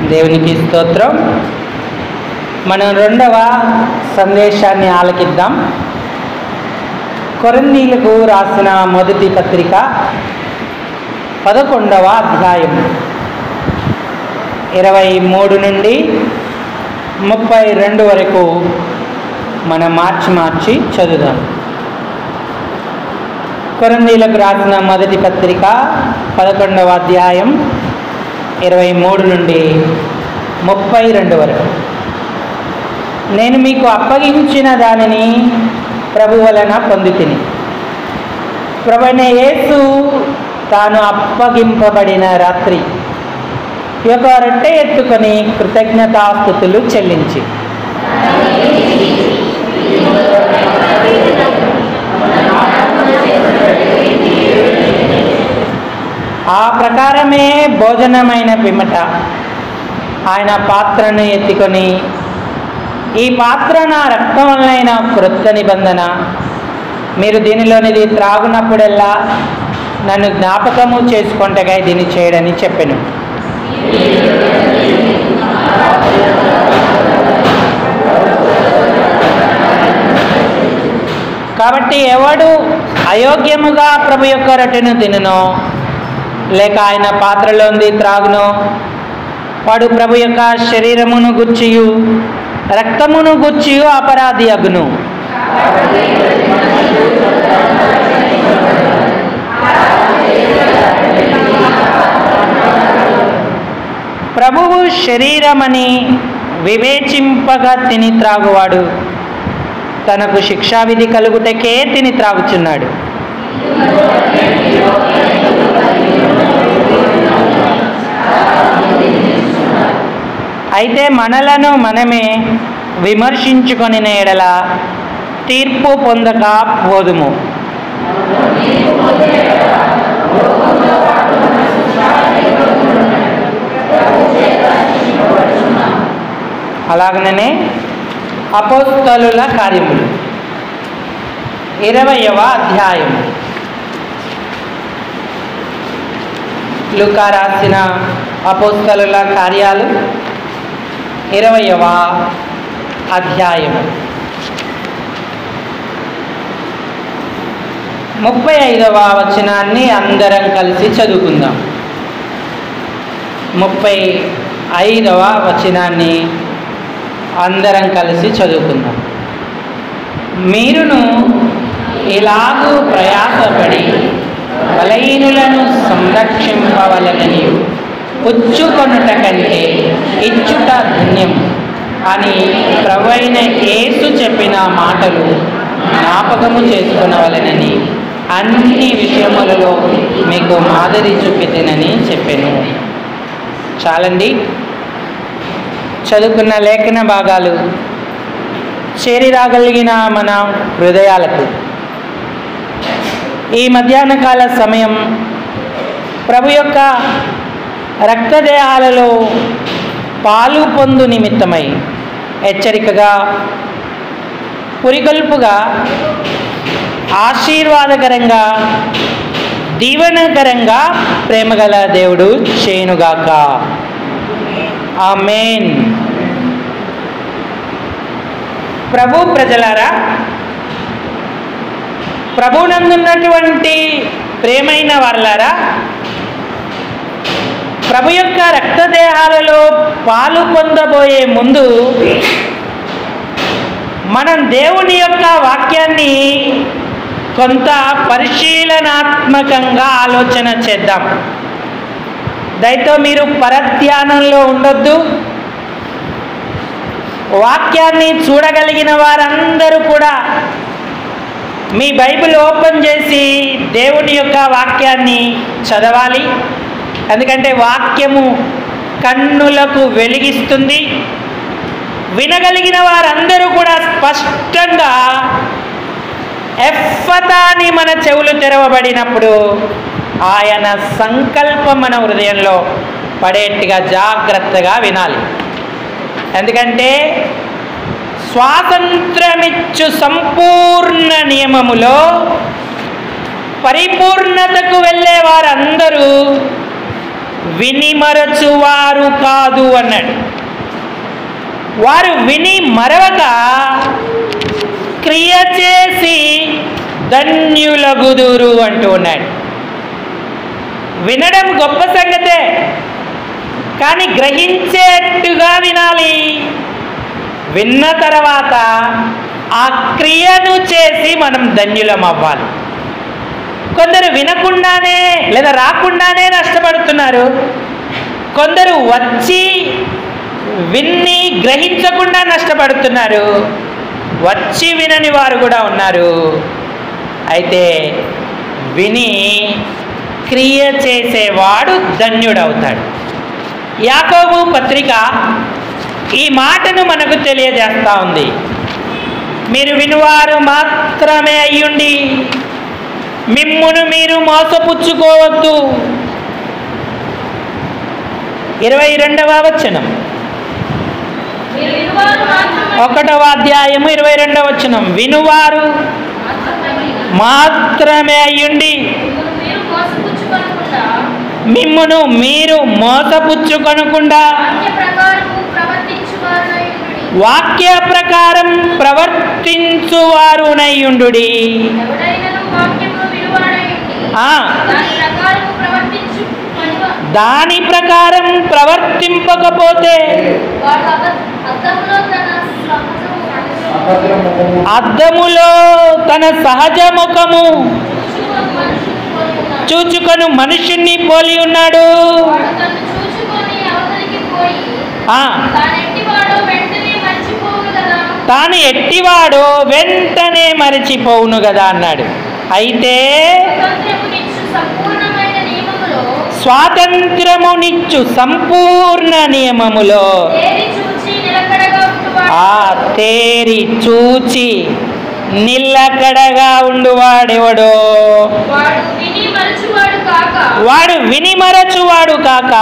దేవునికి స్తోత్రం. మనం రెండవ సందేశాన్ని ఆలకిద్దాం. కొరింథీయులకు రాసిన మొదటి పత్రిక 11వ అధ్యాయం 23 నుండి 32 వరకు మనం మార్చి చదువుదాం. కొరింథీయులకు రాసిన మొదటి పత్రిక 11వ అధ్యాయం 23 నుండి 32 వరకు. నేను మీకు అప్పగించిన దానిని ప్రభు వలన పొందితిని. ప్రభువైన యేసు తాను అప్పగింపబడిన రాత్రి ఈ యొక్క రొట్టె ఎత్తుకొని కృతజ్ఞతాస్తుతులు చెల్లించి ఆ ప్రకారమే భోజనమైన పిమ్మట ఆయన పాత్రను ఎత్తుకొని, ఈ పాత్ర నా రక్తం వలన క్రొత్త నిబంధన, మీరు దీనిలోనిది త్రాగునప్పుడల్లా నన్ను జ్ఞాపకము చేసుకొంటగా దీన్ని చేయడని చెప్పెను. కాబట్టి ఎవడు అయోగ్యముగా ప్రభు యొక్క రొట్టెను తినునో లేక ఆయన పాత్రలోంది త్రాగునో వాడు ప్రభు యొక్క శరీరమును గుర్చియు రక్తమును గుర్చియు అపరాధి అగును. ప్రభువు శరీరమని వివేచింపగా తిని త్రాగువాడు తనకు శిక్షావిధి కలుగుటకే తిని త్రాగుచున్నాడు. అయితే మనలను మనమే విమర్శించుకొని ఎడల తీర్పు పొందక పోదుము. అలాగనే అపోస్తలుల కార్యములు 20వ అధ్యాయం. లూకా రాసిన అపోస్తలుల కార్యాలు 20వ అధ్యాయం 35వ వచనాన్ని అందరం కలిసి చదువుకుందాం. 35వ వచనాన్ని అందరం కలిసి చదువుకుందాం. మీరును ఇలాగూ ప్రయాసపడి బలహీనులను సంరక్షింపవలనని పుచ్చుకొనుట కంటే ఇచ్చుట ధన్యం అని ప్రభువైన యేసు చెప్పిన మాటలు జ్ఞాపకము చేసుకొనవలెనని అన్ని విషయములలో మీకు మాదిరి చూపితేనని చెప్పాను. చాలండి. చదువుకున్న లేఖన భాగాలు చేరి రాగలిగిన మన హృదయాలకు ఈ మధ్యాహ్న కాల సమయం ప్రభు యొక్క రక్తదేహాలలో పాలు పొందు నిమిత్తమై హెచ్చరికగా, పురిగొల్పుగా, ఆశీర్వాదకరంగా, దీవెనకరంగా ప్రేమగల దేవుడు చేయునుగాక. ఆమేన్. ప్రభు ప్రజలారా, ప్రభునందున్నటువంటి ప్రేమైన వారలారా, ప్రభు యొక్క రక్తదేహాలలో పాలు పొందబోయే ముందు మనం దేవుని యొక్క వాక్యాన్ని కొంత పరిశీలనాత్మకంగా ఆలోచన చేద్దాం. దయతో మీరు పరధ్యానంలో ఉండొద్దు. వాక్యాన్ని చూడగలిగిన వారందరూ కూడా మీ బైబిల్ ఓపెన్ చేసి దేవుని యొక్క వాక్యాన్ని చదవాలి. ఎందుకంటే వాక్యము కన్నులకు వెలిగిస్తుంది. వినగలిగిన వారందరూ కూడా స్పష్టంగా ఎఫ్ఫతా అని మన చెవులు తెరవబడినప్పుడు ఆయన సంకల్పం మన హృదయంలో పడేట్టుగా జాగ్రత్తగా వినాలి. ఎందుకంటే స్వాతంత్రమిచ్చు సంపూర్ణ నియమములో పరిపూర్ణతకు వెళ్ళే వారందరూ విని మరచువారు కాదు అన్నాడు. వారు విని మరవక క్రియ చేసి ధన్యులగుదురు అంటూ ఉన్నాడు. వినడం గొప్ప సంగతే, కానీ గ్రహించేట్టుగా వినాలి. విన్న తర్వాత ఆ క్రియను చేసి మనం ధన్యులం అవ్వాలి. కొందరు వినకుండానే లేదా రాకుండానే నష్టపడుతున్నారు. కొందరు వచ్చి విన్ని గ్రహించకుండా నష్టపడుతున్నారు. వచ్చి వినని వారు కూడా ఉన్నారు. అయితే విని క్రియ చేసేవాడు ధన్యుడవుతాడు. యాకోబు పత్రిక ఈ మాటను మనకు తెలియజేస్తూ ఉంది. మీరు వినువారు మాత్రమే అయ్యుండి మిమ్మును మీరు మోసపుచ్చుకోవద్దు. 22వ వచనం, 1వ అధ్యాయము 22వ వచనం. వినువారు మాత్రమే అయ్యుండి మిమ్మును మీరు మోసపుచ్చుకొనకుండా వాక్య ప్రకారం ప్రవర్తించువారునయ్యుండుడి. దాని ప్రకారం ప్రవర్తింపకపోతే అద్దములో తన సహజ ముఖము చూచుకొను మనుషుణ్ణి పోలి ఉన్నాడు. తాను ఎట్టివాడో వెంటనే మరచిపోవును కదా అన్నాడు. అయితే స్వాతంత్రమునిచ్చు సంపూర్ణ నియమములో తేరి చూచి నిలకడగా ఉండువాడెవడో వాడు విని మరచువాడు కాక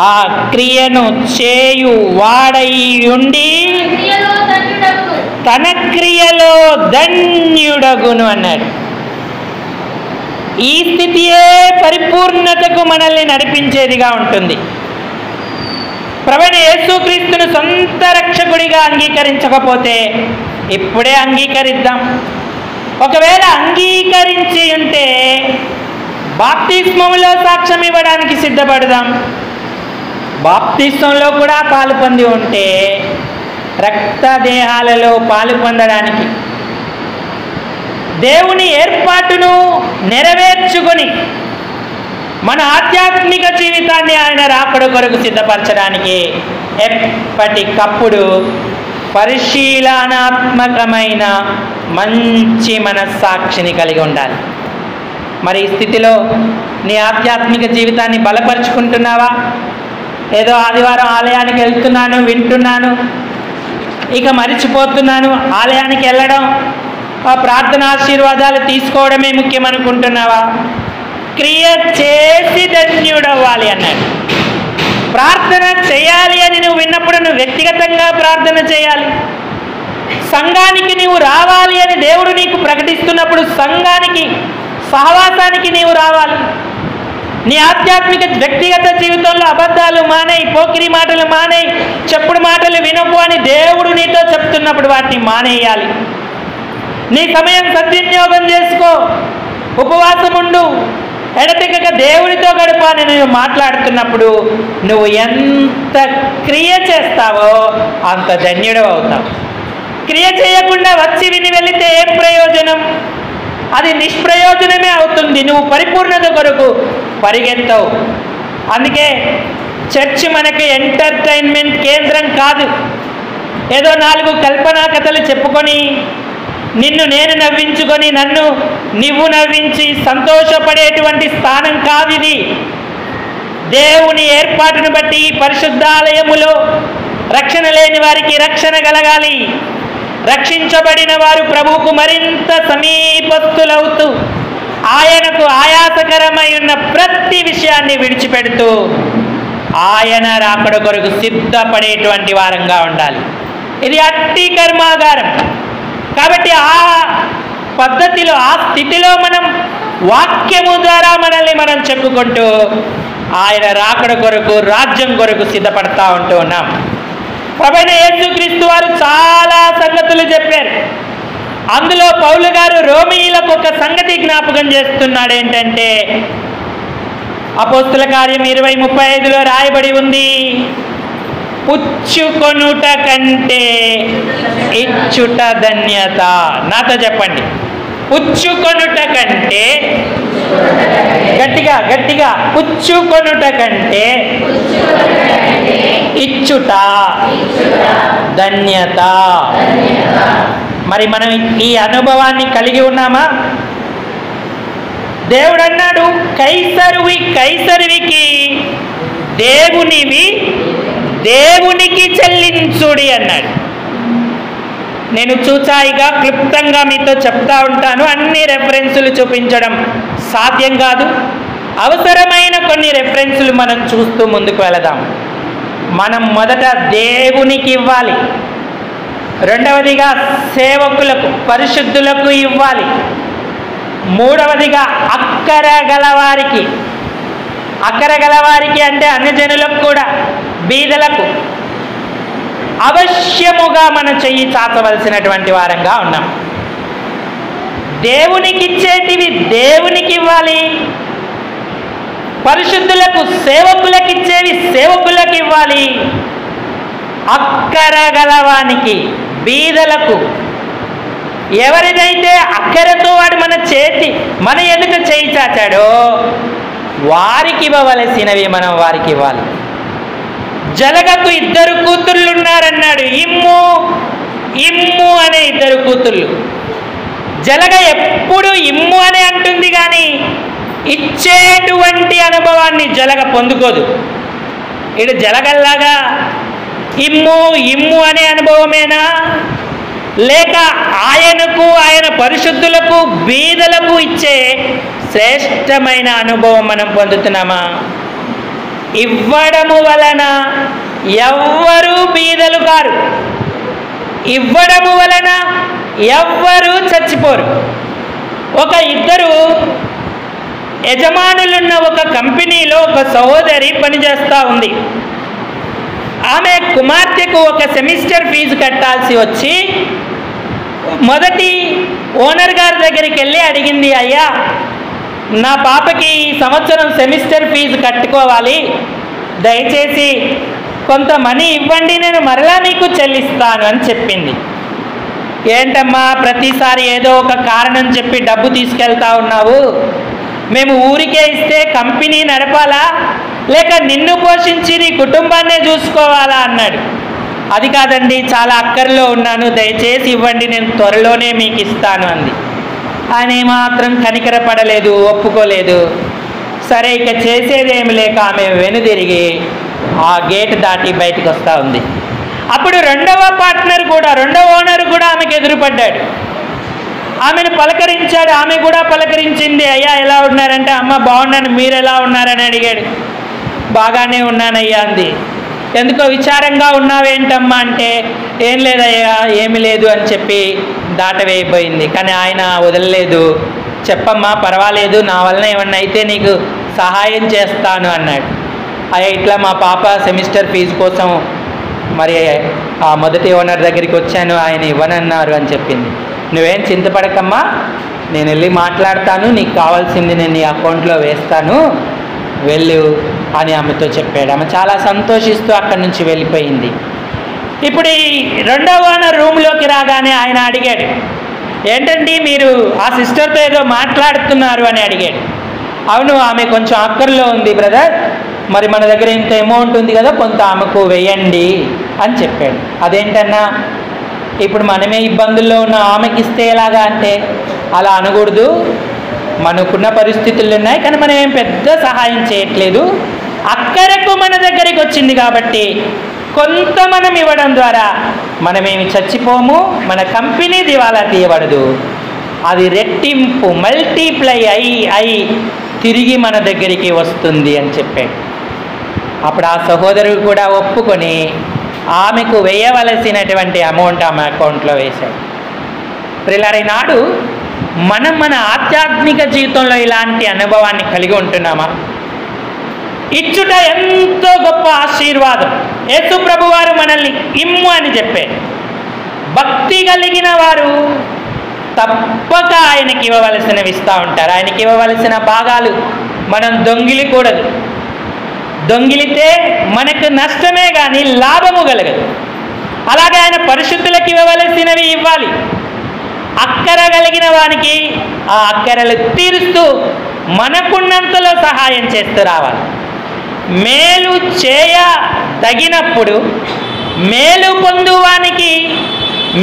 ఆ క్రియను చేయు వాడై ఉండి తన క్రియలో ధన్యుడగును అన్నాడు. ఈ స్థితియే పరిపూర్ణతకు మనల్ని నడిపించేదిగా ఉంటుంది. ప్రభువైన యేసుక్రీస్తును సొంత రక్షకుడిగా అంగీకరించకపోతే ఇప్పుడే అంగీకరిద్దాం. ఒకవేళ అంగీకరించి ఉంటే బాప్తిస్మములో సాక్ష్యం ఇవ్వడానికి సిద్ధపడదాం. బాప్తిస్మంలో కూడా పాలు పొంది ఉంటే రక్తదేహాలలో పాలు పొందడానికి, దేవుని ఏర్పాటును నెరవేర్చుకొని మన ఆధ్యాత్మిక జీవితాన్ని ఆయన రాకడ కొరకు సిద్ధపరచడానికి ఎప్పటికప్పుడు పరిశీలనాత్మకమైన మంచి మనస్సాక్షిని కలిగి ఉండాలి. మరి ఈ స్థితిలో నీ ఆధ్యాత్మిక జీవితాన్ని బలపరుచుకుంటున్నావా? ఏదో ఆదివారం ఆలయానికి వెళ్తున్నాను, వింటున్నాను, ఇక మరిచిపోతున్నాను. ఆలయానికి వెళ్ళడం, ఆ ప్రార్థన ఆశీర్వాదాలు తీసుకోవడమే ముఖ్యం అనుకుంటున్నావా? క్రియ చేసి ధన్యుడవ్వాలి అన్నాడు. ప్రార్థన చేయాలి అని నువ్వు విన్నప్పుడు నువ్వు వ్యక్తిగతంగా ప్రార్థన చేయాలి. సంఘానికి నీవు రావాలి అని దేవుడు నీకు ప్రకటిస్తున్నప్పుడు సంఘానికి, సహవాసానికి నీవు రావాలి. నీ ఆధ్యాత్మిక వ్యక్తిగత జీవితంలో అబద్ధాలు మానేయి, పోకిరి మాటలు మానేయి, చెప్పుడు మాటలు వినకు అని దేవుడు నీతో చెప్తున్నప్పుడు వాటిని మానేయాలి. నీ సమయం సద్వినియోగం చేసుకో, ఉపవాసం ఉండు, ఎడతెగక దేవుడితో గడుపు అని నువ్వు మాట్లాడుతున్నప్పుడు నువ్వు ఎంత క్రియ చేస్తావో అంత ధన్యుడు అవుతావు. క్రియ చేయకుండా వచ్చి విని వెళితే ఏం ప్రయోజనం? అది నిష్ప్రయోజనమే అవుతుంది. నువ్వు పరిపూర్ణత కొరకు పరిగెత్తవు. అందుకే చర్చ్ మనకి ఎంటర్టైన్మెంట్ కేంద్రం కాదు. ఏదో 4 కల్పనా కథలు చెప్పుకొని నిన్ను నేను నవ్వించుకొని నన్ను నువ్వు నవ్వించి సంతోషపడేటువంటి స్థానం కాదు ఇది. దేవుని ఏర్పాటును బట్టి పరిశుద్ధాలయములో రక్షణ లేని వారికి రక్షణ కలగాలి. రక్షించబడిన వారు ప్రభువుకు మరింత సమీపస్తులవుతూ ఆయనకు ఆయాసకరమై ఉన్న ప్రతి విషయాన్ని విడిచిపెడుతూ ఆయన రాకడ కొరకు సిద్ధపడేటువంటి వారంగా ఉండాలి. ఇది అట్టి కర్మాగారం. కాబట్టి ఆ పద్ధతిలో, ఆ స్థితిలో మనం వాక్యము ద్వారా మనల్ని మనం చెప్పుకుంటూ ఆయన రాకడ కొరకు, రాజ్యం కొరకు సిద్ధపడతా ఉంటూ ఉన్నాం. ప్రభువైన యేసుక్రీస్తు వారు చాలా సంగతులు చెప్పారు. అందులో పౌలు గారు రోమీయులకు ఒక సంగతి జ్ఞాపకం చేస్తున్నాడు. ఏంటంటే అపోస్తుల కార్యం 20:35 రాయబడి ఉంది, పుచ్చుకొనుట కంటే ఇచ్చుట ధన్యత. నాతో చెప్పండి, పుచ్చుకొనుట కంటే, గట్టిగా గట్టిగా, పుచ్చుకొనుట కంటే ఇచ్చుట ధన్యత. మరి మనం ఈ అనుభవాన్ని కలిగి ఉన్నామా? దేవుడు అన్నాడు, కైసరువి కైసరువికి, దేవునివి దేవునికి చెల్లించుడి అన్నాడు. నేను చూచాయిగా క్లుప్తంగా మీతో చెప్తా ఉంటాను. అన్ని రెఫరెన్సులు చూపించడం సాధ్యం కాదు. అవసరమైన కొన్ని రెఫరెన్సులు మనం చూస్తూ ముందుకు వెళదాం. మనం మొదట దేవునికి ఇవ్వాలి, రెండవదిగా సేవకులకు, పరిశుద్ధులకు ఇవ్వాలి, మూడవదిగా అక్కరగలవారికి, అక్కరగలవారికి అంటే అన్యజనులకు కూడా, బీదలకు అవశ్యముగా మన చెయ్యి చాచవలసినటువంటి వారంగా ఉన్నాం. దేవునికి ఇచ్చేటివి దేవునికి ఇవ్వాలి, పరిశుద్ధులకు సేవకులకు ఇచ్చేవి సేవకులకు ఇవ్వాలి, అక్కరగలవానికి బీదలకు, ఎవరిదైతే అక్కరతో వాడు మన ఎదుట చేయి చాచాడో వారికి ఇవ్వవలసినవి మనం వారికి ఇవ్వాలి. జలగకు 2 కూతుళ్ళు ఉన్నారన్నాడు. ఇమ్ము ఇమ్ము అనే 2 కూతుళ్ళు. జలగ ఎప్పుడు ఇమ్ము అనే అంటుంది, కానీ ఇచ్చేటువంటి అనుభవాన్ని జలగ పొందుకోదు. ఇటు జలగల్లాగా ఇమ్ము ఇమ్ము అనే అనుభవమేనా, లేక ఆయనకు, ఆయన పరిశుద్ధులకు, బీదలకు ఇచ్చే శ్రేష్టమైన అనుభవం మనం పొందుతున్నామా? ఇవ్వడము వలన ఎవ్వరూ బీదలు కారు, ఇవ్వడము వలన ఎవ్వరూ చచ్చిపోరు. ఒక 2 యజమానులున్న ఒక కంపెనీలో ఒక సహోదరి పనిచేస్తూ ఉంది. ఆమె కుమార్తెకు ఒక సెమిస్టర్ ఫీజు కట్టాల్సి వచ్చి మొదటి ఓనర్ గారి దగ్గరికి వెళ్ళి అడిగింది, అయ్యా నా పాపకి ఈ సంవత్సరం సెమిస్టర్ ఫీజు కట్టుకోవాలి, దయచేసి కొంత మనీ ఇవ్వండి, నేను మరలా మీకు చెల్లిస్తాను అని చెప్పింది. ఏంటమ్మా ప్రతిసారి ఏదో ఒక కారణం చెప్పి డబ్బు తీసుకెళ్తా ఉన్నావు, మేము ఊరికే ఇస్తే కంపెనీ నడపాలా, లేక నిన్ను పోషించి నీ కుటుంబాన్నే చూసుకోవాలా అన్నాడు. అది కాదండి, చాలా అక్కర్లో ఉన్నాను, దయచేసి ఇవ్వండి, నేను త్వరలోనే మీకు ఇస్తాను అంది. ఆయన ఏమాత్రం కనికరపడలేదు, ఒప్పుకోలేదు. సరే ఇక చేసేదేమి లేక ఆమె వెనుదిరిగి ఆ గేట్ దాటి బయటకు వస్తూ ఉంది. అప్పుడు రెండవ ఓనర్ కూడా ఆమెకు ఎదురుపడ్డాడు. ఆమెను పలకరించాడు, ఆమె కూడా పలకరించింది. అయ్యా ఎలా ఉన్నారంటే, అమ్మ బాగున్నాను, మీరు ఎలా ఉన్నారని అడిగాడు. బాగానే ఉన్నానయ్యా అంది. ఎందుకో విచారంగా ఉన్నావేంటమ్మా అంటే, ఏం లేదయ్యా ఏమి లేదు అని చెప్పి దాటవేయిపోయింది. కానీ ఆయన వదలలేదు. చెప్పమ్మా పర్వాలేదు, నా వలన ఏమన్నా అయితే నీకు సహాయం చేస్తాను అన్నాడు. అయ్యా ఇట్లా మా పాప సెమిస్టర్ ఫీజు కోసం మరి ఆ మొదటి ఓనర్ దగ్గరికి వచ్చాను, ఆయన ఇవ్వనన్నారు అని చెప్పింది. నువ్వేం చింతపడకమ్మా, నేను వెళ్ళి మాట్లాడతాను, నీకు కావాల్సింది నేను నీ అకౌంట్లో వేస్తాను, వెళ్ళు అని ఆమెతో చెప్పాడు. ఆమె చాలా సంతోషిస్తూ అక్కడి నుంచి వెళ్ళిపోయింది. ఇప్పుడు ఈ రెండవ ఓనర్ రూమ్లోకి రాగానే ఆయన అడిగాడు, ఏంటండి మీరు ఆ సిస్టర్తో ఏదో మాట్లాడుతున్నారు అని అడిగాడు. అవును, ఆమె కొంచెం అక్కర్లో ఉంది బ్రదర్, మరి మన దగ్గర ఇంత అమౌంట్ ఉంది కదా, కొంత ఆమెకు వేయండి అని చెప్పాడు. అదేంటన్నా, ఇప్పుడు మనమే ఇబ్బందుల్లో ఉన్న ఆమెకి ఇస్తే ఎలాగా అంటే, అలా అనకూడదు, మనకున్న పరిస్థితులు ఉన్నాయి, కానీ మనం ఏం పెద్ద సహాయం చేయట్లేదు, అక్కరకు మన దగ్గరికి వచ్చింది కాబట్టి కొంత మనం ఇవ్వడం ద్వారా మనమేమి చచ్చిపోము, మన కంపెనీ దివాలా తీయబడదు, అది రెట్టింపు మల్టిప్లై అయి తిరిగి మన దగ్గరికి వస్తుంది అని చెప్పాడు. అప్పుడు ఆ సహోదరుడు కూడా ఒప్పుకొని ఆమెకు వేయవలసినటువంటి అమౌంట్ ఆమె అకౌంట్లో వేశాడు. ప్రియులారా, నాడు మనం మన ఆధ్యాత్మిక జీవితంలో ఇలాంటి అనుభవాన్ని కలిగి ఉంటున్నామా? ఇచ్చుట ఎంతో గొప్ప ఆశీర్వాదం. యేసు ప్రభు వారు మనల్ని ఇమ్ము అని చెప్పే, భక్తి కలిగిన వారు తప్పక ఆయనకి ఇవ్వవలసినవి ఇస్తూ ఉంటారు. ఆయనకి ఇవ్వవలసిన భాగాలు మనం దొంగిలికూడదు. దొంగిలితే మనకు నష్టమే కానీ లాభము కలగదు. అలాగే ఆయన పరిశుద్ధులకు ఇవ్వవలసినవి ఇవ్వాలి. అక్కర కలిగిన వానికి ఆ అక్కరలు తీరుస్తూ మనకున్నంతలో సహాయం చేస్తూ రావాలి. మేలు చేయ తగినప్పుడు మేలు పొందువానికి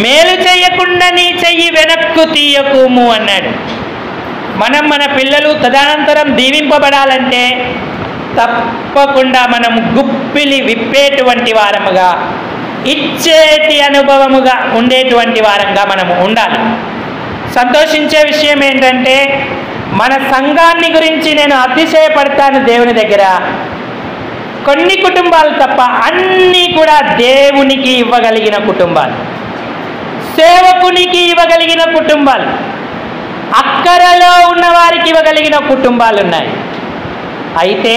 మేలు చేయకుండా నీ చెయ్యి వెనక్కు తీయకుము అన్నాడు. మనం మన పిల్లలు తదనంతరం దీవింపబడాలంటే తప్పకుండా మనం గుప్పిలి విప్పేటువంటి వారముగా, ఇచ్చేటి అనుభవముగా ఉండేటువంటి వారంగా మనము ఉండాలి. సంతోషించే విషయం ఏంటంటే, మన సంఘాన్ని గురించి నేను అతిశయపడతాను దేవుని దగ్గర. కొన్ని కుటుంబాలు తప్ప అన్నీ కూడా దేవునికి ఇవ్వగలిగిన కుటుంబాలు, సేవకునికి ఇవ్వగలిగిన కుటుంబాలు, అక్కరలో ఉన్నవారికి ఇవ్వగలిగిన కుటుంబాలు ఉన్నాయి. అయితే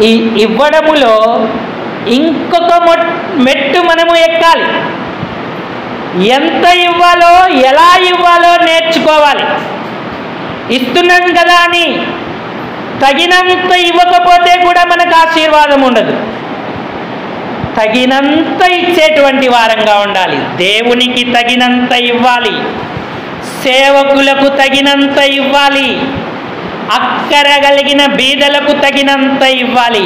ఈ ఇవ్వడములో ఇంకొక మెట్టు మనము ఎక్కాలి. ఎంత ఇవ్వాలో, ఎలా ఇవ్వాలో నేర్చుకోవాలి. ఇస్తున్నాం కదా అని తగినంత ఇవ్వకపోతే కూడా మనకు ఆశీర్వాదం ఉండదు. తగినంత ఇచ్చేటువంటి వారంగా ఉండాలి. దేవునికి తగినంత ఇవ్వాలి, సేవకులకు తగినంత ఇవ్వాలి, అక్కర కలిగిన బీదలకు తగినంత ఇవ్వాలి.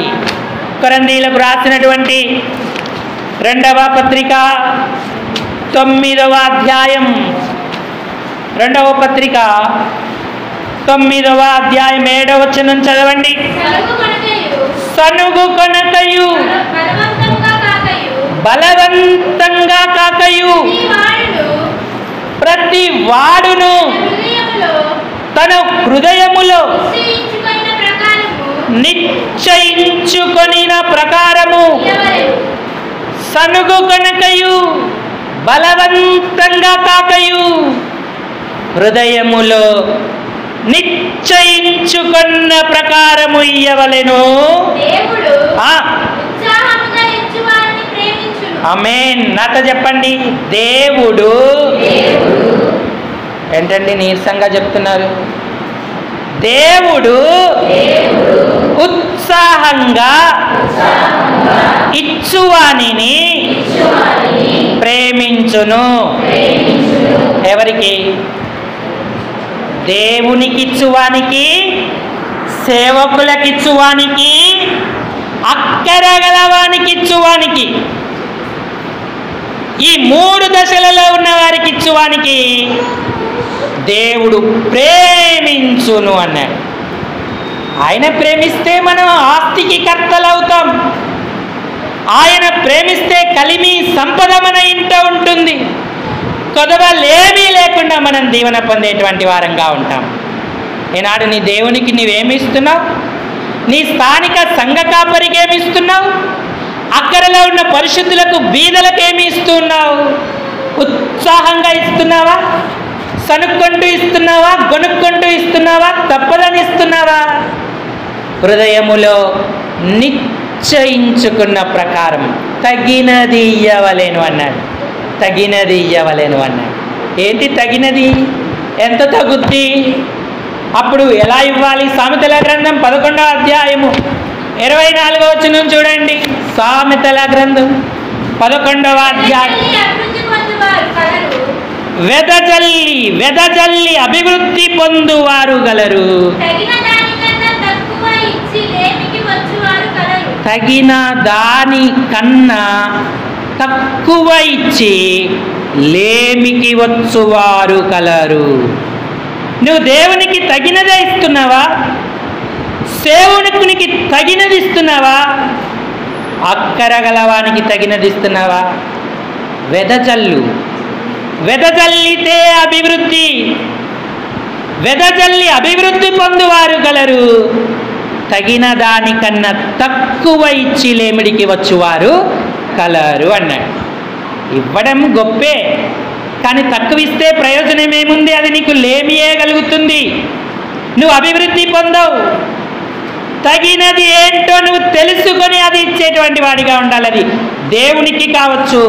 కొరింథీయులకు రాసినటువంటి 2వ పత్రిక 9వ అధ్యాయం, 2వ పత్రిక 9వ అధ్యాయం 7వ వచనం చదవండి. సనుగు కొనకయు బలవంతంగా కాకయు ప్రతి వాడును తన హృదయములో నిశ్చయించుకొనిన ప్రకారము సనుగు కొనకయు బలవంతంగా కాకయు హృదయములో నిశ్చయించుకున్న ప్రకారము ఇయ్యవలెను. ఆమేన్. నాతో చెప్పండి, దేవుడు. ఏంటండి నీరసంగా చెప్తున్నారు? దేవుడు ఉత్సాహంగా ఇచ్చువానిని ప్రేమించును. ఎవరికి? దేవునికి ఇచ్చువానికి, సేవకులకు ఇచ్చువానికి, అక్కర గలవానికి ఇచ్చువానికి, ఈ 3 దశలలో ఉన్న వారికి ఇచ్చువానికి దేవుడు ప్రేమించును అన్నాడు. ఆయన ప్రేమిస్తే మనం ఆస్తికి కర్తలవుతాం. ఆయన ప్రేమిస్తే కలిమి సంపద మన ఇంట ఉంటుంది. కొదవలేమీ లేకుండా మనం దీవెన పొందేటువంటి వారంగా ఉంటాం. ఈనాడు నీ దేవునికి నీవేమి ఇస్తున్నావు? నీ స్థానిక సంఘ కాపరికి ఏమి ఇస్తున్నావు? అక్కడలో ఉన్న పరిశుద్ధులకు, బీదలకు ఏమి ఇస్తున్నావు? ఉత్సాహంగా ఇస్తున్నావా? సనుక్కుంటూ ఇస్తున్నావా? గొనుక్కుంటూ ఇస్తున్నావా? తప్పదని ఇస్తున్నావా? హృదయములో నిశ్చయించుకున్న ప్రకారం తగినది ఇయ్యవలేను అన్నాడు. తగినది ఇయ్యవలేను అన్నాడు. ఏంటి తగినది? ఎంత తగ్గుద్ది? అప్పుడు ఎలా ఇవ్వాలి? సామెతల గ్రంథం 11వ అధ్యాయము 24వ వచనం చూడండి. సామెతల గ్రంథం 11వ అధ్యాయం. వెదజల్లి అభివృద్ధి పొందువారు గలరు. తగిన దాని కన్నా తక్కువ ఇచ్చి లేమికి వచ్చువారు కలరు. నువ్వు దేవునికి తగినదే ఇస్తున్నావా? సేవకునికి తగినది ఇస్తున్నావా? అక్కరగలవానికి తగినది ఇస్తున్నావా? వెదజల్లితే అభివృద్ధి, వెదజల్లి అభివృద్ధి పొందువారు గలరు. తగిన దానికన్నా తక్కువ ఇచ్చి లేమిడికి వచ్చువారు కలరు అన్నాడు. ఇవ్వడం గొప్పే, కానీ తక్కువ ఇస్తే ప్రయోజనం ఏముంది? అది నీకు లేమియే కలుగుతుంది, నువ్వు అభివృద్ధి పొందవు. తగినది ఏంటో నువ్వు తెలుసుకొని అది ఇచ్చేటువంటి వాడిగా ఉండాలి. అది దేవునికి కావచ్చు,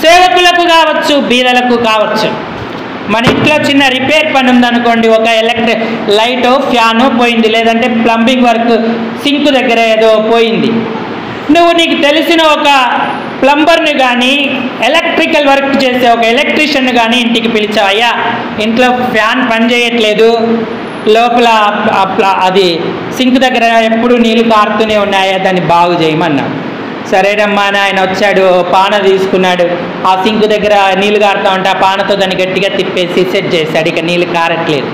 సేవకులకు కావచ్చు, బీదలకు కావచ్చు. మన ఇంట్లో చిన్న రిపేర్ పని ఉందనుకోండి, ఒక ఎలక్ట్రిక్ లైటో ఫ్యానో పోయింది, లేదంటే ప్లంబింగ్ వర్క్ సింక్ దగ్గర ఏదో పోయింది. నువ్వు నీకు తెలిసిన ఒక ప్లంబర్ని కానీ, ఎలక్ట్రికల్ వర్క్ చేసే ఒక ఎలక్ట్రీషియన్ కానీ ఇంటికి పిలిచావు, అయ్యా ఇంట్లో ఫ్యాన్ పని చేయట్లేదు, లోపల అది సింక్ దగ్గర ఎప్పుడు నీళ్ళు కారుతూనే ఉన్నాయా, దాన్ని బాగు చేయమన్నాడు. సరేనమ్మా అని ఆయన వచ్చాడు, పాన తీసుకున్నాడు, ఆ సింక్ దగ్గర నీళ్ళు కారుతూ ఉంటే ఆ పానతో దాన్ని గట్టిగా తిప్పేసి సెట్ చేశాడు. ఇక నీళ్ళు కారట్లేదు,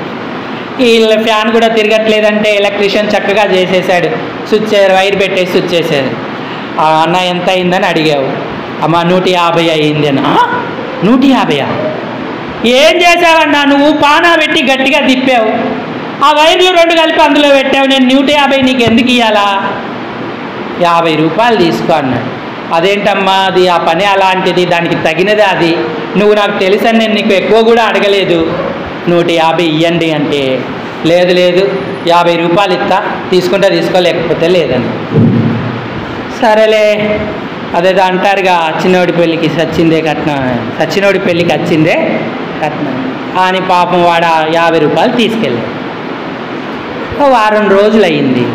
వీళ్ళ ఫ్యాన్ కూడా తిరగట్లేదంటే ఎలక్ట్రీషియన్ చక్కగా చేసేసాడు, స్విచ్ వైర్ పెట్టేసి స్విచ్ చేశాడు. అన్న ఎంత అయిందని అడిగావు, అమ్మ 150 అయింది అన్న. 150? ఏం చేసావన్నా? నువ్వు పానా పెట్టి గట్టిగా తిప్పావు, ఆ వైర్లు 2 కలిపి అందులో పెట్టావు, నేను 150 నీకు ఎందుకు ఇవ్వాలా? 50 రూపాయలు తీసుకో అన్నాడు. అదేంటమ్మా, అది ఆ పని అలాంటిది, దానికి తగినదే అది, నువ్వు నాకు తెలుసని నేను నీకు ఎక్కువ కూడా అడగలేదు, 150 ఇవ్వండి అంటే, లేదు లేదు 50 రూపాయలు ఇస్తా, తీసుకుంటే తీసుకోలేకపోతే లేదని. సరేలే, అదేదో అంటారుగా, చిన్నోడి పెళ్ళికి సచ్చిందే కట్నం, సచ్చినోడి పెళ్ళికి వచ్చిందే కట్నం అని పాపం వాడు 50 రూపాయలు తీసుకెళ్ళాడు. వారం రోజులు అయింది,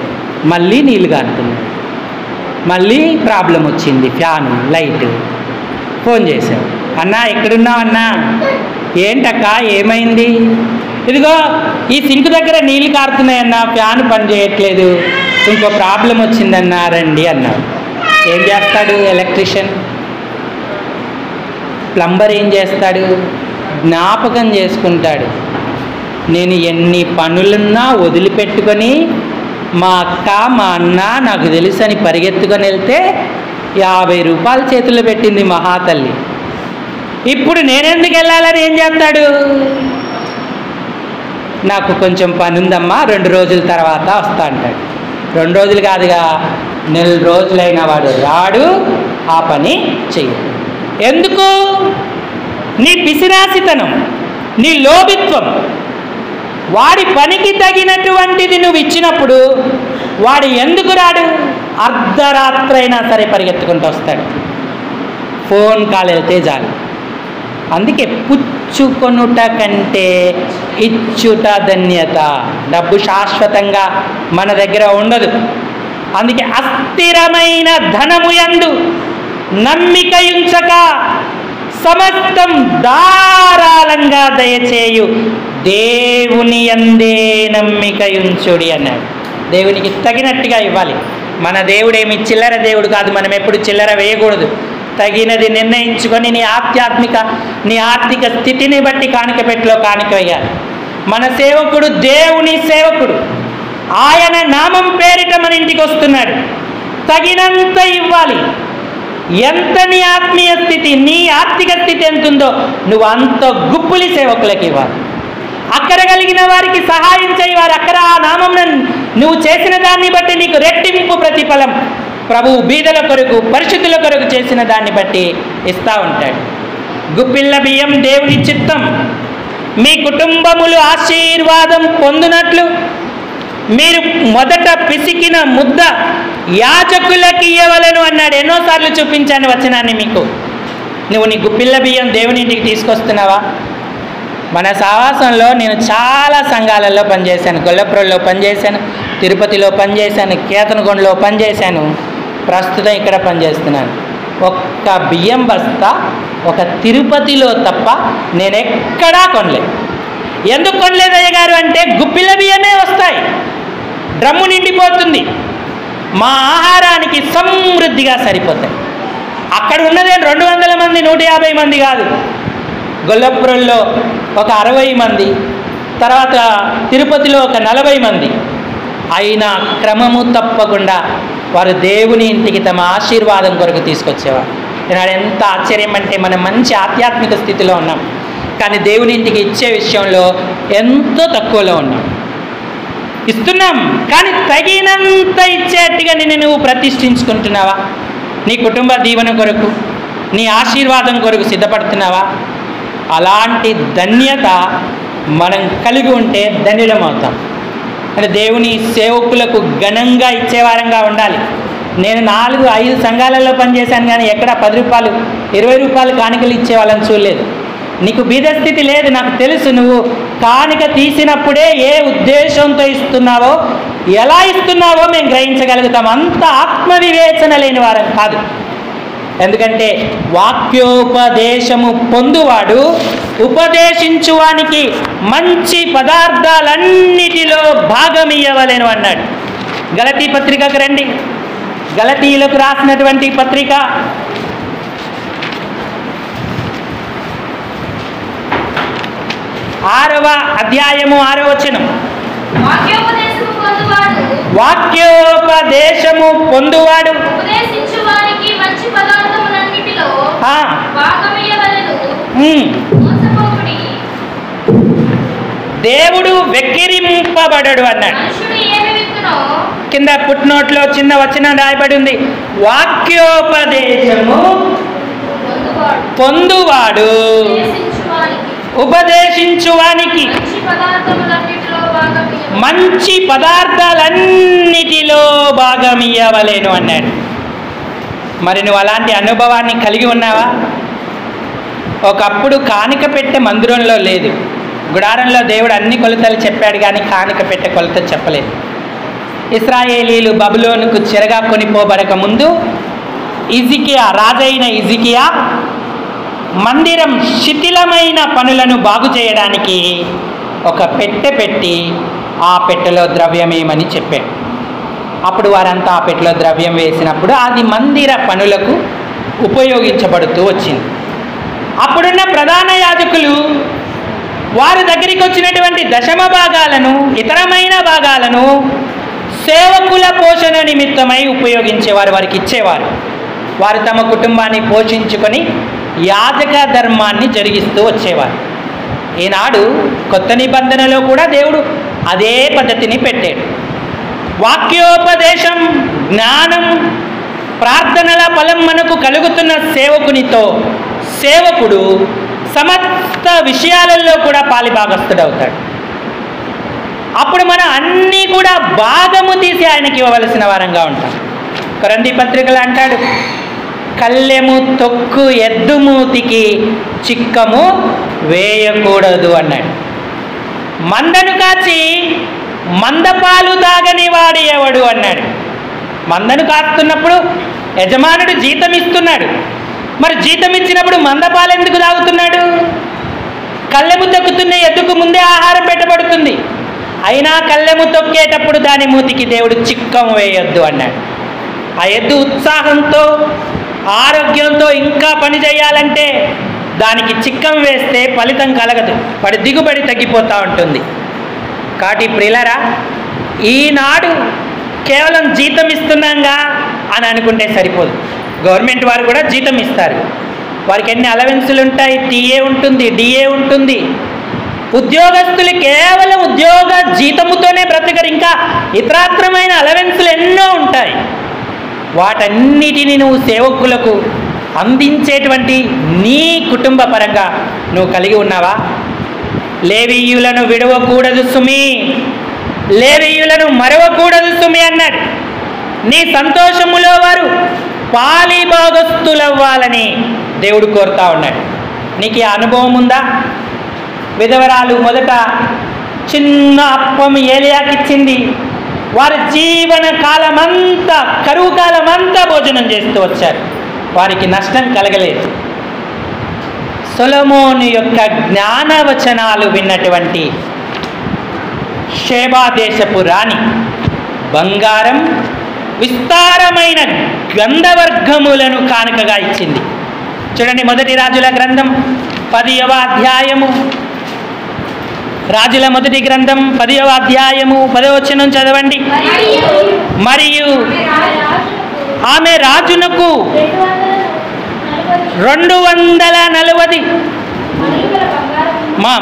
మళ్ళీ నీళ్ళు కారుతున్నాయి, మళ్ళీ ప్రాబ్లం వచ్చింది, ఫ్యాను లైట్. ఫోన్ చేశావు, అన్నా ఎక్కడున్నావు అన్నా? ఏంటక్క ఏమైంది? ఇదిగో ఈ సింక్ దగ్గర నీళ్ళు కారుతున్నాయన్నా, ఫ్యాన్ పని చేయట్లేదు, ఇంకో ప్రాబ్లం వచ్చిందన్నా రండి అన్నాడు. ఏం చేస్తాడు ఎలక్ట్రీషియన్? ప్లంబర్ ఏం చేస్తాడు? జ్ఞాపకం చేసుకుంటాడు, నేను ఎన్ని పనులున్నా వదిలిపెట్టుకొని మా అక్క మా అన్న నాకు తెలుసు అని పరిగెత్తుకొని వెళ్తే 50 రూపాయలు చేతుల్లో పెట్టింది మహాతల్లి, ఇప్పుడు నేనెందుకు వెళ్ళాలని ఏం చేస్తాడు? నాకు కొంచెం పని ఉందమ్మా, 2 రోజుల తర్వాత వస్తా అంటాడు. 2 రోజులు కాదుగా, 4 రోజులైన వాడు రాడు, ఆ పని చెయ్యడు. ఎందుకు? నీ పిసినాసితనం, నీ లోభిత్వం. వాడి పనికి తగినటువంటిది నువ్వు ఇచ్చినప్పుడు వాడు ఎందుకు రాడు? అర్ధరాత్రి అయినా సరే పరిగెత్తుకుంటూ వస్తాడు, ఫోన్ కాల్ వెళ్తే చాలు. అందుకే పుచ్చుకొనుట కంటే ఇచ్చుట ధన్యత. డబ్బు శాశ్వతంగా మన దగ్గర ఉండదు. అందుకే అస్థిరమైన ధనము యందు నమ్మికయుంచక సమస్తం ధారాళంగా దయచేయు దేవుని యందే నమ్మికయుంచుడి అన్నాడు. దేవునికి తగినట్టుగా ఇవ్వాలి. మన దేవుడేమి చిల్లర దేవుడు కాదు, మనం ఎప్పుడు చిల్లర వేయకూడదు. తగినది నిర్ణయించుకొని నీ ఆర్థిక స్థితిని బట్టి కానుక పెట్టిలో కానుక వేయాలి. మన సేవకుడు దేవుని సేవకుడు, ఆయన నామం పేరిట మన ఇంటికి వస్తున్నాడు, తగినంత ఇవ్వాలి. ఎంత నీ ఆత్మీయ స్థితి, నీ ఆర్థిక స్థితి ఎంత ఉందో నువ్వు అంత గుప్పులి సేవకులకు ఇవ్వాలి. అక్కడ కలిగిన వారికి సహాయం చేయవారు, అక్కడ ఆ నామం నువ్వు చేసిన దాన్ని బట్టి నీకు రెట్టింపు ప్రతిఫలం ప్రభువు బీదల కొరకు పరిశుద్ధుల కొరకు చేసిన దాన్ని బట్టి ఇస్తూ ఉంటాడు. గుప్పిళ్ళ బియ్యం దేవుని చిత్తం. మీ కుటుంబములు ఆశీర్వాదం పొందినట్లు మీరు మొదట పిసికిన ముద్ద యాజకులకి ఇవ్వవలెను అన్నాడు. ఎన్నోసార్లు చూపించాను వచనాన్ని మీకు. నువ్వు నీ గుప్పిళ్ళ బియ్యం దేవుని ఇంటికి తీసుకొస్తున్నావా? మన సావాసంలో నేను చాలా సంఘాలలో పనిచేశాను. గొల్లపురంలో పనిచేశాను, తిరుపతిలో పనిచేశాను, కేతనగొండలో పనిచేశాను, ప్రస్తుతం ఇక్కడ పనిచేస్తున్నాను. ఒక్క బియ్యం బస్తా ఒక తిరుపతిలో తప్ప నేను ఎక్కడా కొనలేదు. ఎందుకు కొనలేదు అయ్య గారు అంటే, గుప్పిళ్ళ బియ్యమే వస్తాయి, డ్రమ్ము నిండిపోతుంది, మా ఆహారానికి సమృద్ధిగా సరిపోతాయి. అక్కడ ఉన్నదే 200 మంది 150 మంది కాదు. గొల్లపురంలో ఒక 60 మంది, తర్వాత తిరుపతిలో ఒక 40 మంది. అయినా క్రమము తప్పకుండా వారు దేవుని ఇంటికి తమ ఆశీర్వాదం కొరకు తీసుకొచ్చేవారు. ఈనాడు ఎంత ఆశ్చర్యం అంటే, మనం మంచి ఆధ్యాత్మిక స్థితిలో ఉన్నాం, కానీ దేవుని ఇంటికి ఇచ్చే విషయంలో ఎంతో తక్కువలో ఉన్నాం. ఇస్తున్నాం, కానీ తగినంత ఇచ్చేట్టుగా నువ్వు ప్రతిష్ఠించుకుంటున్నావా? నీ కుటుంబ దీవెన కొరకు, నీ ఆశీర్వాదం కొరకు సిద్ధపడుతున్నావా? అలాంటి ధన్యత మనం కలిగి ఉంటే ధన్యులమవుతాం. అంటే దేవుని సేవకులకు ఘనంగా ఇచ్చేవారంగా ఉండాలి. నేను 4-5 సంఘాలలో పనిచేశాను, కానీ ఎక్కడ 10 రూపాయలు 20 రూపాయలు కానుకలు ఇచ్చేవాళ్ళని చూడలేదు. నీకు బీదస్థితి లేదు, నాకు తెలుసు. నువ్వు కానుక తీసినప్పుడే ఏ ఉద్దేశంతో ఇస్తున్నావో, ఎలా ఇస్తున్నావో మేము గ్రహించగలుగుతాం. అంత ఆత్మవివేచన లేని వారం కాదు. ఎందుకంటే వాక్యోపదేశము పొందువాడు ఉపదేశించువానికి మంచి పదార్థాలన్నిటిలో భాగమియ్యవలెను అన్నాడు. గలతీ పత్రికకు రండి. గలతీయులకు రాసినటువంటి పత్రిక 6వ అధ్యాయము 6వ వచనం. వాక్యోపదేశము పొందువాడు దేవుడు వెక్కిరింపబడడు అన్నాడు. కింద పుట్నోట్లో చిన్న వచనం రాయబడి ఉంది. వాక్యోపదేశము పొందువాడు ఉపదేశించువానికి మంచి పదార్థాలన్నిటిలో భాగమియ్యవలేను అన్నాడు. మరి నువ్వు అలాంటి అనుభవాన్ని కలిగి ఉన్నావా? ఒకప్పుడు కానుక పెట్టే మందిరంలో లేదు. గుడారంలో దేవుడు అన్ని కొలతలు చెప్పాడు, కానీ కానుక పెట్టే కొలత చెప్పలేదు. ఇశ్రాయేలీలు బబులోనుకు చెరగా కొనిపోబడక ముందు ఇజికియా, రాజైన ఇజికియా మందిరం శిథిలమైన పనులను బాగు చేయడానికి ఒక పెట్టె పెట్టి ఆ పెట్టెలో ద్రవ్యమేమని చెప్పాడు. అప్పుడు వారంతా ఆ పెట్టెలో ద్రవ్యం వేసినప్పుడు అది మందిర పనులకు ఉపయోగించబడుతూ వచ్చింది. అప్పుడున్న ప్రధాన యాజకులు వారి దగ్గరికి వచ్చినటువంటి దశమ భాగాలను, ఇతరమైన భాగాలను సేవకుల పోషణ నిమిత్తమై ఉపయోగించేవారు, వారికి ఇచ్చేవారు. వారు తమ కుటుంబాన్ని పోషించుకొని యాజక ధర్మాన్ని జరిగిస్తూ వచ్చేవారు. ఈనాడు కొత్త నిబంధనలో కూడా దేవుడు అదే పద్ధతిని పెట్టాడు. వాక్యోపదేశం, జ్ఞానం, ప్రార్థనల ఫలం మనకు కలుగుతున్న సేవకునితో సేవకుడు సమస్త విషయాలలో కూడా పాలిభాగస్తుడవుతాడు. అప్పుడు మనం అన్నీ కూడా భాగము తీసి ఆయనకి ఇవ్వవలసిన వారంగా ఉంటాం. కొరంథీ పత్రికలు అంటాడు, కళ్ళెము తొక్కు ఎద్దుమూతికి చిక్కము వేయకూడదు అన్నాడు. మందను కాచి మందపాలు తాగని వాడు ఎవడు అన్నాడు. మందను కాస్తున్నప్పుడు యజమానుడు జీతం ఇస్తున్నాడు. మరి జీతం ఇచ్చినప్పుడు మందపాలు ఎందుకు తాగుతున్నాడు? కళ్ళెము తొక్కుతున్న ఎద్దుకు ముందే ఆహారం పెట్టబడుతుంది. అయినా కళ్ళెము తొక్కేటప్పుడు దాని మూతికి దేవుడు చిక్కం వేయొద్దు అన్నాడు. ఆ ఎద్దు ఉత్సాహంతో ఆరోగ్యంతో ఇంకా పని చేయాలంటే దానికి చిక్కం వేస్తే ఫలితం కలగదు, వాడి దిగుబడి తగ్గిపోతూ ఉంటుంది. కాబట్టి ప్రియులారా, ఈనాడు కేవలం జీతం ఇస్తున్నాంగా అని అనుకుంటే సరిపోదు. గవర్నమెంట్ వారు కూడా జీతం ఇస్తారు. వారికి ఎన్ని అలవెన్సులు ఉంటాయి, టీఏ ఉంటుంది, డిఏ ఉంటుంది. ఉద్యోగస్తులు కేవలం ఉద్యోగ జీతముతోనే బ్రతకరు, ఇంకా ఇతరాత్రమైన అలవెన్సులు ఎన్నో ఉంటాయి. వాటన్నిటిని నువ్వు సేవకులకు అందించేటువంటి నీ కుటుంబ పరంగా నువ్వు కలిగి ఉన్నావా? లేవీయులను విడవకూడదు సుమి, లేవీయులను మరవకూడదు సుమి అన్నాడు. నీ సంతోషములో వారు పాలిభాగస్తులవ్వాలని దేవుడు కోరుతా ఉన్నాడు. నీకు ఈ అనుభవం ఉందా? విధవరాలు మొదట చిన్న అప్పం ఏలియాకిచ్చింది. వారి జీవన కాలమంతా, కరువు కాలమంతా భోజనం చేస్తూ వచ్చారు. వారికి నష్టం కలగలేదు. సొలొమోను యొక్క జ్ఞానవచనాలు విన్నటువంటి షేబా దేశపు రాణి బంగారం, విస్తారమైన గంధవర్గములను కానుకగా ఇచ్చింది. చూడండి, మొదటి రాజుల గ్రంథం 10వ అధ్యాయము, రాజుల మొదటి గ్రంథం 10వ అధ్యాయము 10వ వచనం చదవండి. మరియు ఆమె రాజునకు 240 మా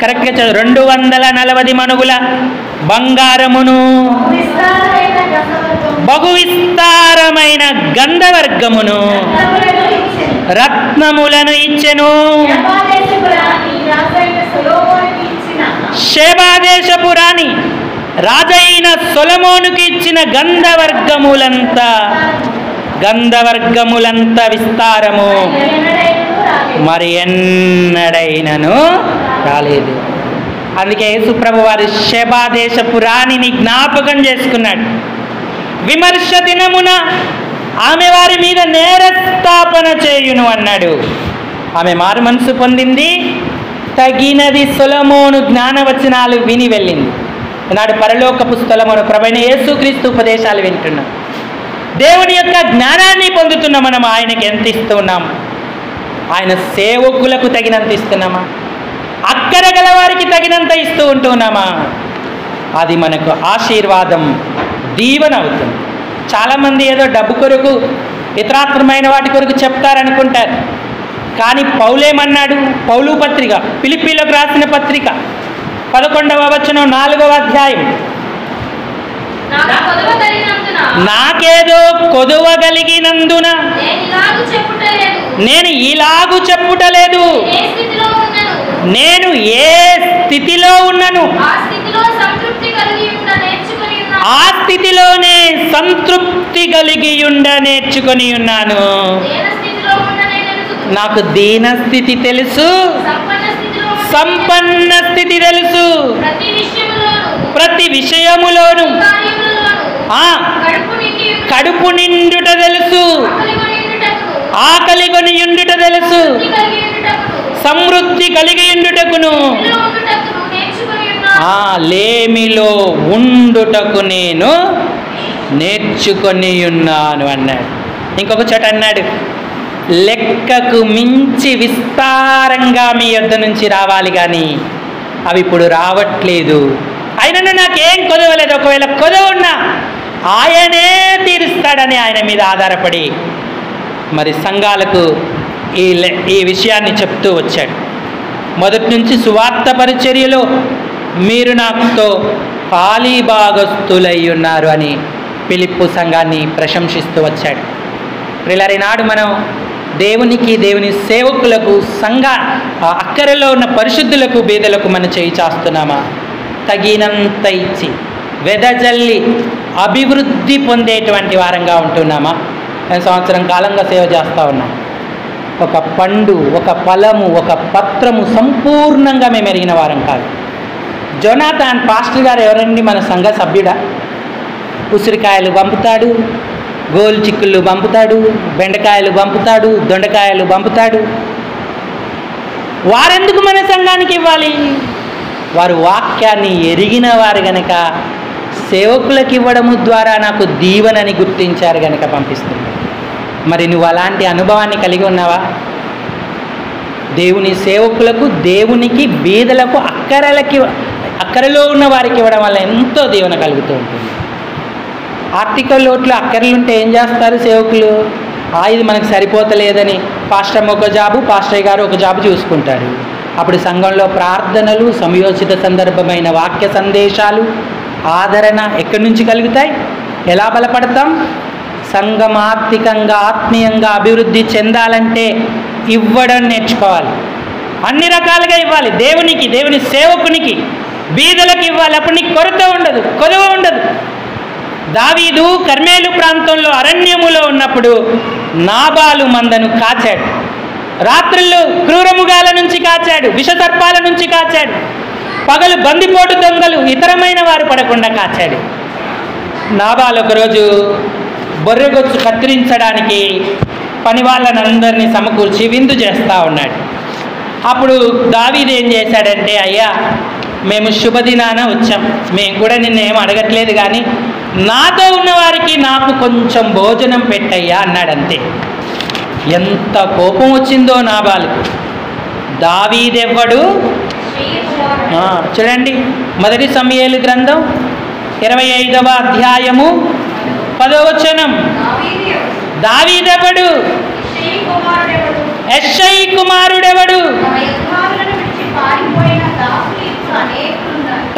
కరెక్ట్గా చదువు, 240 మణుగుల బంగారమును, బహు విస్తారమైన గంధవర్గమును రత్నములను ఇచ్చెను. షేబాదేశపు రాణి రాజైన సొలొమోనుకి ఇచ్చిన గంధవర్గములంత విస్తారము మరి ఎన్నడైనను రాలేదు. అందుకే యేసుప్రభు వారి షేబాదేశపు రాణిని జ్ఞాపకం చేసుకున్నాడు. విమర్శ దినమున ఆమె వారి మీద నేరస్థాపన చేయును అన్నాడు. ఆమె మారు మనసు పొందింది, తగినది సొలొమోను జ్ఞానవచనాలు విని వెళ్ళింది. ఈనాడు పరలోకపు సొలొమోను ప్రభువైన యేసుక్రీస్తు ఉపదేశాలు వింటున్నాం. దేవుని యొక్క జ్ఞానాన్ని పొందుతున్న మనం ఆయనకి ఎంత ఇస్తూ ఉన్నాం? ఆయన సేవకులకు తగినంత ఇస్తున్నామా? అక్కర గల వారికి తగినంత ఇస్తూ ఉంటున్నామా? అది మనకు ఆశీర్వాదం, దీవెన అవుతుంది. చాలామంది ఏదో డబ్బు కొరకు, ఇతరాత్రమైన వాటి కొరకు చెప్తారనుకుంటారు. కానీ పౌలేమన్నాడు? పౌలు పత్రిక, ఫిలిప్పీలకు రాసిన పత్రిక 11వ వచనం 4వ అధ్యాయం, నాకేదో కొదువగలిగినందున నేను ఇలాగు చెప్పుటలేదు, నేను ఏ స్థితిలో ఉన్నను ఆ స్థితిలోనే సంతృప్తి కలిగి నేర్చుకొని ఉన్నాను. నాకు దీన స్థితి తెలుసు, సంపన్న స్థితి తెలుసు, ప్రతి విషయములోను కడుపు నిండుట తెలుసు, ఆకలి కొని ఉండుట తెలుసు, సమృద్ధి కలిగి ఉండుటకును లేమిలో ఉండుటకు నేను నేర్చుకొని ఉన్నాను అన్నాడు. ఇంకొక చోట అన్నాడు, లెక్కకు మించి విస్తారంగా మీ యొద్ద నుంచి రావాలి కానీ అవి ఇప్పుడు రావట్లేదు. అయినను నాకేం కొదవలేదు. ఒకవేళ కొదవ ఉన్నా ఆయనే తీరుస్తాడని ఆయన మీద ఆధారపడి మరి సంఘాలకు ఈ విషయాన్ని చెప్తూ వచ్చాడు. మొదటి నుంచి సువార్త పరిచర్యలో మీరు నాతో పాలిభాగస్తులై ఉన్నారు అని ఫిలిప్పు సంఘాన్ని ప్రశంసిస్తూ వచ్చాడు. ప్రియులారా, నాడు మనం దేవునికి, దేవుని సేవకులకు, సంఘ అక్కరలో ఉన్న పరిశుద్ధులకు, బీదలకు మనం చేయి చాస్తున్నామా? తగినంత ఇచ్చి వెదజల్లి అభివృద్ధి పొందేటువంటి వారంగా ఉంటున్నామా? నేను సంవత్సరం కాలంగా సేవ చేస్తూ ఉన్నాం. ఒక పండు, ఒక ఫలము, ఒక పత్రము సంపూర్ణంగా మేము ఎరిగిన వారం కాదు. జోనాథన్ పాస్టర్ గారు ఎవరండి? మన సంఘ సభ్యుడా? ఉసిరికాయలు పంపుతాడు, గోలు చిక్కుళ్ళు పంపుతాడు, బెండకాయలు పంపుతాడు, దొండకాయలు పంపుతాడు. వారెందుకు మన సంఘానికి ఇవ్వాలి? వారు వాక్యాన్ని ఎరిగిన వారు గనక, సేవకులకు ఇవ్వడము ద్వారా నాకు దీవెనని గుర్తించారు గనక పంపిస్తున్నారు. మరి నువ్వు అలాంటి అనుభవాన్ని కలిగి ఉన్నావా? దేవుని సేవకులకు, దేవునికి, బీదలకు, అక్కరలో ఉన్న వారికి ఇవ్వడం వల్ల ఎంతో దీవెన కలుగుతూ ఉంటుంది. ఆర్థిక లోట్లు, అక్కర్లుంటే ఏం చేస్తారు సేవకులు? ఇది మనకు సరిపోతలేదని పాస్టర్ ఒక జాబు, పాస్టర్ గారు ఒక జాబు చూసుకుంటారు. అప్పుడు సంఘంలో ప్రార్థనలు, సమయోచిత సందర్భమైన వాక్య సందేశాలు, ఆదరణ ఎక్కడి నుంచి కలుగుతాయి? ఎలా బలపడతాం? సంఘం ఆర్థికంగా, ఆత్మీయంగా అభివృద్ధి చెందాలంటే ఇవ్వడం నేర్చుకోవాలి. అన్ని రకాలుగా ఇవ్వాలి. దేవునికి, దేవుని సేవకునికి, బీదలకు ఇవ్వాలి. అప్పుడు నీకు కొరత ఉండదు, కొదువ ఉండదు. దావీదు కర్మేలు ప్రాంతంలో అరణ్యములో ఉన్నప్పుడు నాబాలు మందను కాచాడు. రాత్రుల్లో క్రూరముగాల నుంచి కాచాడు, విషసర్పాల నుంచి కాచాడు, పగలు బందిపోటు దొంగలు, ఇతరమైన వారు పడకుండా కాచాడు. నాబాలు ఒకరోజు బొర్రెగొచ్చు కత్తిరించడానికి పని వాళ్ళనందరినీ సమకూర్చి విందు చేస్తూ ఉన్నాడు. అప్పుడు దావీదు ఏం చేశాడంటే, అయ్యా మేము శుభదినాన వచ్చాం, మేము కూడా నిన్ను ఏం అడగట్లేదు, కానీ నాతో ఉన్నవారికి నాకు కొంచెం భోజనం పెట్టయ్యా అన్నాడంతే. ఎంత కోపం వచ్చిందో నాబాలుకు. దావీదెవ్వడు? చూడండి, మొదటి సమూయేలు గ్రంథం 25వ అధ్యాయము 10వ వచనం. దావీదెవ్వడు? యెష్షయి కుమారుడెవడు?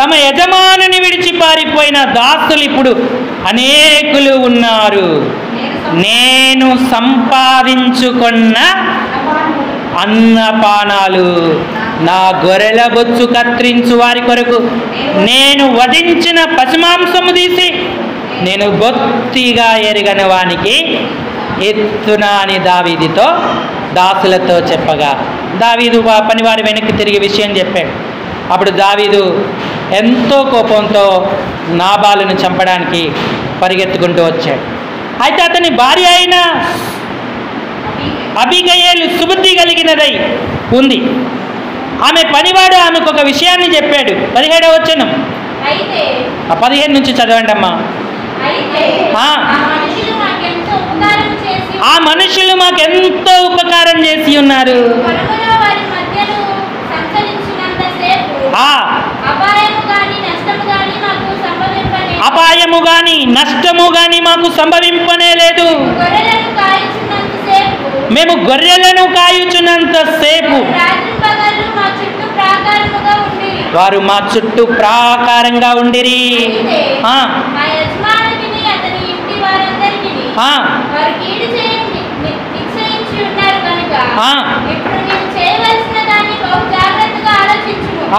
తమ యజమానుని విడిచి పారిపోయిన దాసులు ఇప్పుడు అనేకులు ఉన్నారు. నేను సంపాదించుకున్న అన్నపానాలు, నా గొర్రెల బొచ్చు కత్తిరించు వారి కొరకు నేను వధించిన పశుమాంసము తీసి నేను బొత్తిగా ఎరగని వానికి ఎత్తునా అని దావీదుతో దాసులతో చెప్పగా, దావీదు పనివారి వెనక్కి తిరిగి విషయం చెప్పాడు. అప్పుడు దావీదు ఎంతో కోపంతో నాబాలును చంపడానికి పరిగెత్తుకుంటూ వచ్చాడు. అయితే అతని భార్య అయిన అబీగయేలు సుబుద్ధి కలిగినదై ఉంది. ఆమె పనివాడు ఆమెకు ఒక విషయాన్ని చెప్పాడు. 17వ వచనం, 15 నుంచి చదవండి అమ్మా. ఆ మనుషులు మాకెంతో ఉపకారం చేసి ఉన్నారు. అపాయము గాని నష్టము గాని మాకు సంభవింపనే లేదు. మేము గొర్రెలను కాయుచున్నంత సేపు వారు మా చుట్టూ ప్రాకారంగా ఉండిరి.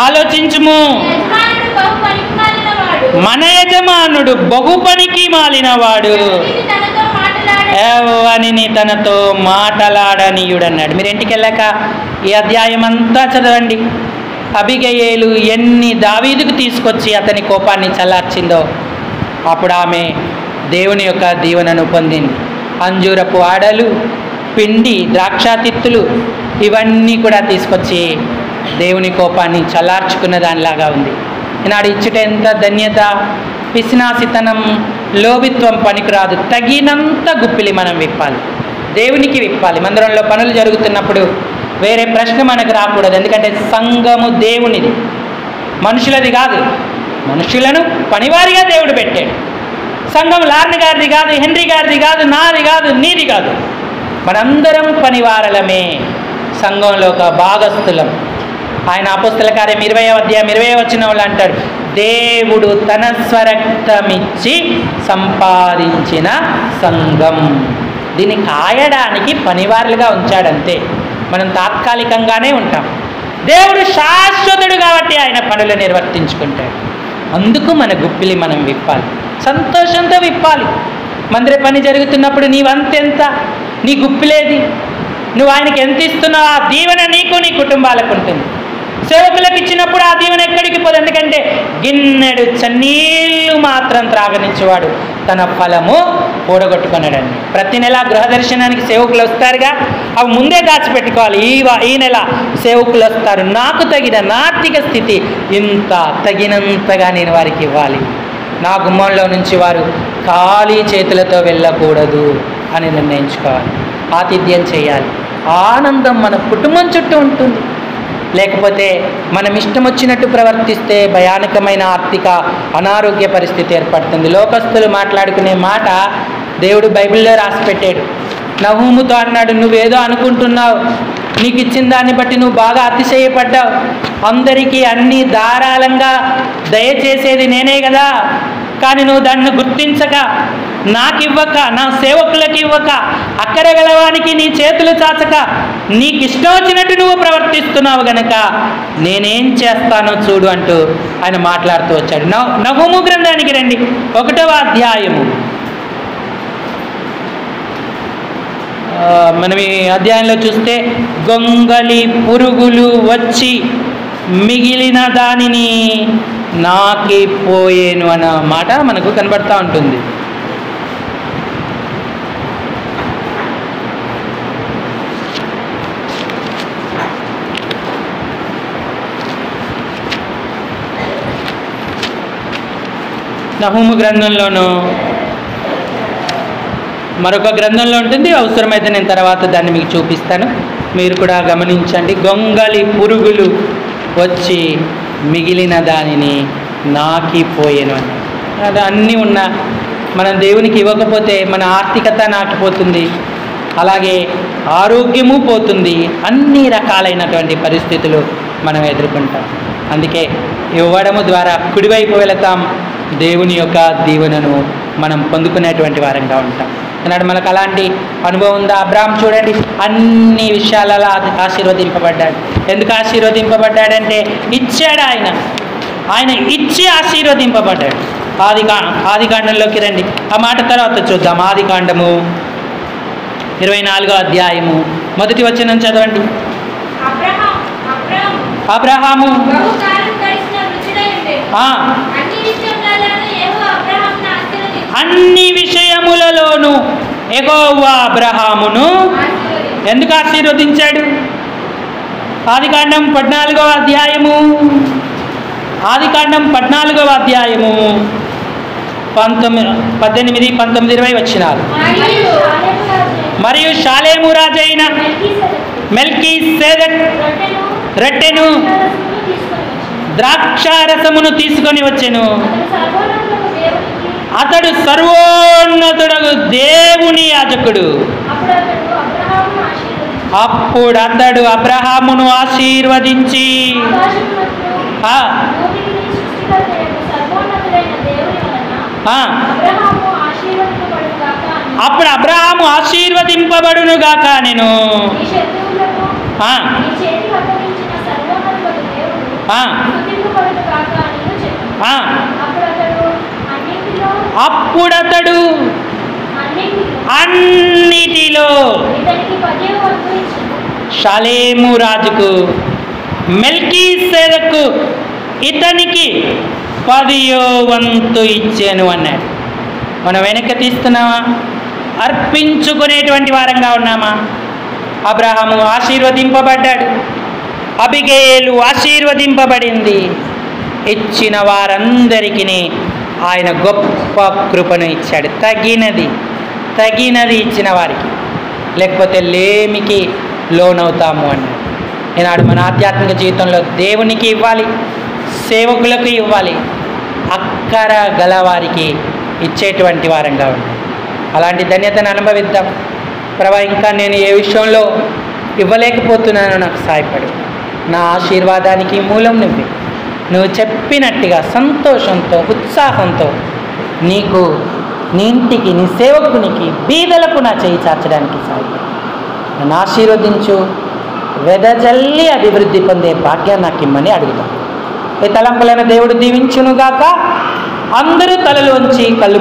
ఆలోచించుము, మన యజమానుడు బహు పనికి మాలినవాడు, ఎవరిని తనతో మాటలాడనీయుడన్నాడు. మీరు ఇంటికి వెళ్ళాక ఈ అధ్యాయం అంతా చదవండి. అబీగయేలు ఎన్ని దావీదుకు తీసుకొచ్చి అతని కోపాన్ని చల్లార్చిందో అప్పుడు ఆమె దేవుని యొక్క దీవెనను పొందింది. అంజూరపు ఆడలు, పిండి, ద్రాక్షాతిత్తులు ఇవన్నీ కూడా తీసుకొచ్చి దేవుని కోపాన్ని చల్లార్చుకున్న దానిలాగా ఉంది. ఈనాడు ఇచ్చుట ఎంత ధన్యత. పిసినాసితనం, లోభిత్వం పనికిరాదు. తగినంత గుప్పిలి మనం విప్పాలి, దేవునికి విప్పాలి. మందిరంలో పనులు జరుగుతున్నప్పుడు వేరే ప్రశ్న మనకు రాకూడదు. ఎందుకంటే సంఘము దేవునిది, మనుషులది కాదు. మనుషులను పనివారిగా దేవుడు పెట్టాడు. సంఘం లార్న్ గారిది కాదు, హెన్రీ గారిది కాదు, నాది కాదు, నీది కాదు. మనందరం పనివారలమే, సంఘంలో ఒక భాగస్థులం. ఆయన అపోస్తల కార్యం 20వ అధ్యాయం 20వ వచనంలో అంటాడు, దేవుడు తన స్వరక్తమిచ్చి సంపాదించిన సంఘం. దీన్ని కాయడానికి పనివారులుగా ఉంచాడంతే. మనం తాత్కాలికంగానే ఉంటాం. దేవుడు శాశ్వతుడు కాబట్టి ఆయన పనులు నిర్వర్తించుకుంటాడు. అందుకు మన గుప్పిలి మనం విప్పాలి, సంతోషంతో విప్పాలి. మందిర పని జరుగుతున్నప్పుడు నీ వంతెంత, నీ గుప్పిలేది, నువ్వు ఆయనకి ఎంత ఇస్తున్నావు, ఆ దీవెన నీకు నీ కుటుంబాలకు ఉంటుంది. సేవకులకు ఇచ్చినప్పుడు ఆ దీవెన ఎక్కడికి పోదు. ఎందుకంటే గిన్నెడు చన్నీళ్ళు మాత్రం త్రాగనించేవాడు తన ఫలము కూడగొట్టుకున్నాడండి. ప్రతి నెల గృహ దర్శనానికి సేవకులు వస్తారుగా, అవి ముందే దాచిపెట్టుకోవాలి. ఈ నెల సేవకులు వస్తారు, నాకు తగిన నా ఆర్థిక స్థితి ఇంత, తగినంతగా నేను వారికి ఇవ్వాలి. నా గుమ్మంలో నుంచి వారు ఖాళీ చేతులతో వెళ్ళకూడదు అని నిర్ణయించుకోవాలి. ఆతిథ్యం చేయాలి. ఆనందం మన కుటుంబం చుట్టూ ఉంటుంది. లేకపోతే మనం ఇష్టం వచ్చినట్టు ప్రవర్తిస్తే భయానకమైన ఆర్థిక అనారోగ్య పరిస్థితి ఏర్పడుతుంది. లోకస్తులు మాట్లాడుకునే మాట దేవుడు బైబిల్లో రాసి పెట్టాడు. నహూముతో అన్నాడు, నువ్వేదో అనుకుంటున్నావు, నీకు ఇచ్చిన దాన్ని బట్టి నువ్వు బాగా అతిశయపడ్డావు. అందరికీ అన్నీ ధారాళంగా దయచేసేది నేనే కదా, కానీ నువ్వు దాన్ని గుర్తించక, నాకు ఇవ్వక, నా సేవకులకు ఇవ్వక, అక్కడ గలవానికి నీ చేతులు చాచక, నీకు ఇష్టం వచ్చినట్టు నువ్వు ప్రవర్తిస్తున్నావు గనక నేనేం చేస్తానో చూడు అంటూ ఆయన మాట్లాడుతూ వచ్చాడు. నహూము గ్రంథానికి రండి, 1వ అధ్యాయము. మనం ఈ అధ్యాయంలో చూస్తే గొంగలి పురుగులు వచ్చి మిగిలిన దానిని నాకిపోయేను అన్న మాట మనకు కనబడతా ఉంటుంది. నహూము గ్రంథంలోనూ మరొక గ్రంథంలో ఉంటుంది. అవసరమైతే నేను తర్వాత దాన్ని మీకు చూపిస్తాను, మీరు కూడా గమనించండి. గొంగలి పురుగులు వచ్చి మిగిలిన దానిని నాకిపోయేను అని. అది అన్నీ ఉన్న మనం దేవునికి ఇవ్వకపోతే మన ఆర్థికత నాకిపోతుంది, అలాగే ఆరోగ్యము పోతుంది, అన్ని రకాలైనటువంటి పరిస్థితులు మనం ఎదుర్కొంటాం. అందుకే ఇవ్వడము ద్వారా కుడివైపు వెళతాం, దేవుని యొక్క దీవెనను మనం పొందుకునేటువంటి వారంగా ఉంటాం. ఈనాడు మనకు అలాంటి అనుభవం ఉందా? అబ్రహాం చూడండి, అన్ని విషయాలలో ఆశీర్వదింపబడ్డాడు. ఎందుకు ఆశీర్వదింపబడ్డాడంటే ఇచ్చాడు ఆయన ఇచ్చి ఆశీర్వదింపబడ్డాడు. ఆదికాండంలోకి రండి, ఆ మాట తర్వాత చూద్దాం. ఆదికాండము 24వ అధ్యాయము 1వ వచనం చదవండి. అబ్రహాము అన్ని విషయములలోనూ యెహోవా అబ్రహామును ఎందుకు ఆశీర్వదించాడు? ఆదికాండం 14వ అధ్యాయము 18, 19, 20 వచనాలు. మరియు షాలేము రాజైన మెల్కీసెదెకు రొట్టెను ద్రాక్షారసమును తీసుకొని వచ్చెను. అతడు సర్వోన్నతుడగు దేవుని యాజకుడు. అప్పుడు అతడు అబ్రహామును ఆశీర్వదించి అప్పుడు అబ్రహాము ఆశీర్వదింపబడును గాక నేను. అప్పుడతడు అన్నిటిలో షాలేము రాజుకు మెల్కీసెదెకు ఇతనికి 10వ వంతు ఇచ్చాను అన్నాడు. మనం వెనక్కి తీస్తున్నామా? అర్పించుకునేటువంటి వారంగా ఉన్నామా? అబ్రహాము ఆశీర్వదింపబడ్డాడు, అబిగేలు ఆశీర్వదింపబడింది. ఇచ్చిన వారందరికీ ఆయన గొప్ప కృపను ఇచ్చాడు. తగినది ఇచ్చిన వారికి, లేకపోతే లేమికి లోనవుతాము అన్నాడు. ఈనాడు మన ఆధ్యాత్మిక జీవితంలో దేవునికి ఇవ్వాలి, సేవకులకు ఇవ్వాలి, అక్కర గలవారికి ఇచ్చేటువంటి వారంగా ఉండాలి. అలాంటి ధన్యతను అనుభవిద్దాం. ప్రభా, ఇంకా నేను ఏ విషయంలో ఇవ్వలేకపోతున్నానో నాకు సహాయపడు. నా ఆశీర్వాదానికి మూలం నువ్వు చెప్పినట్టుగా సంతోషంతో ఉత్సాహంతో నీకు, నీ ఇంటికి, నీ సేవకునికి, బీదలకు నా చేయి చాచడానికి సహాయపడు. నన్ను ఆశీర్వదించు, వెదజల్లి అభివృద్ధి పొందే భాగ్యాన్ని నాకు ఇమ్మని అడుగుతాను. ఈ తలంపులైన దేవుడు దీవించునుగాక. అందరూ తలలోంచి కళ్ళు